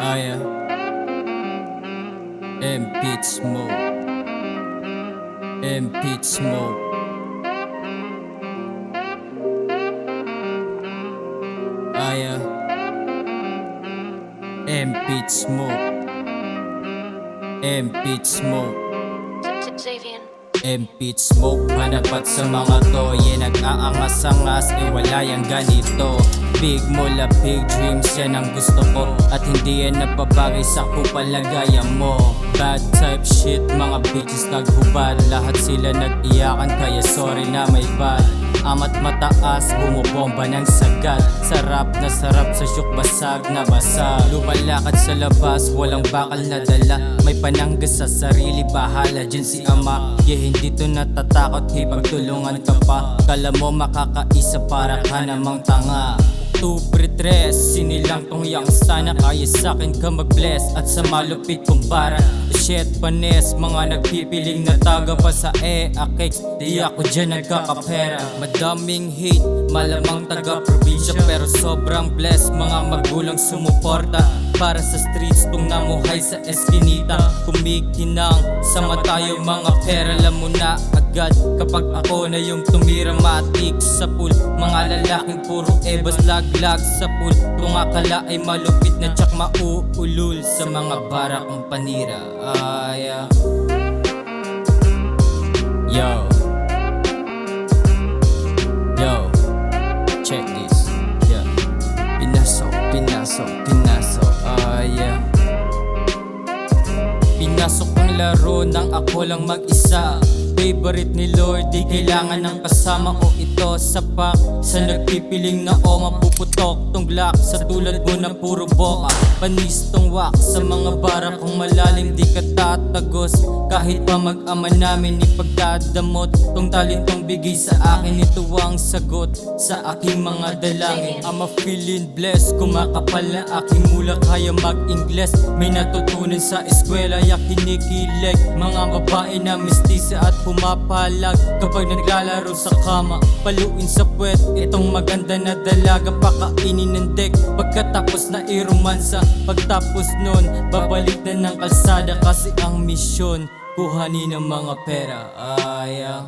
Aya M-Beat Smoke M-Beat Smoke Aya M-Beat Smoke M-Beat Smoke Xavian. M-Beat Smoke, hanapat sa mga toye. Nag-aangas-angas, wala yang ganito. Big mula, big dreams, yan ang gusto ko. At hindi yan napabagay sa kupalagayan mo. Bad type shit, mga bitches naghubad. Lahat sila nag-iyakan, kaya sorry na may bad. Amat mataas, bumubomba ng sagat. Sarap na sarap sa syuk, basag na basag. Lumalakad sa labas, walang bakal na dala. May pananggas sa sarili, bahala dyan si ama. Hindi to natatakot, hipagtulungan ka pa. Kala mo makakaisa, para ka namang tanga. Oktubre 3, sinilang tong yang sana. Kaya sa'kin ka mag-bless at sa malupit kong bara. Shit panes, mga nagpipiling na taga pa sa akeks. Di ako dyan nagkakapera. Madaming hate, malamang taga-probinsya. Pero sobrang blessed, mga magulang sumuporta. Para sa streets tong namuhay sa eskinita. Kumikinang sama tayo mga pera. Alam mo na agad kapag ako na yung tumira. Matik sa pool, mga lalaking puro ebas laglag sa pool. Kung akala ay malupit na tsak mauulul sa mga bara kong panira. Aya Yo Yo Check this. Yeah. Pinasok, pinasok, pinasok. Yeah. Pinasok ang laro nang ako lang mag-isa. Favorite ni Lord, di kailangan ng kasama ko. Ito sapak sa nagpipiling na mapuputok tong glock. Sa tulad mo na puro boka, panis tong wak. Sa mga bara kong malalim di ka tatagos. Kahit pa mag-ama namin ipagdadamot. Tong talentong bigay sa akin, ito ang sagot sa aking mga dalangin. I'm a feeling blessed, kumakapal na aking mula. Kaya mag-Ingles, may natutunan sa eskwela. Yak kinikilig, mga babae na mistisa at pumapalag kapag naglalaro sa kama. Paluin sa puwet, itong maganda na dalaga. Pakainin ng deck pagkatapos na iromansa. Pagtapos nun, babalik na ng kalsada. Kasi ang misyon, kuhanin ng mga pera. Aya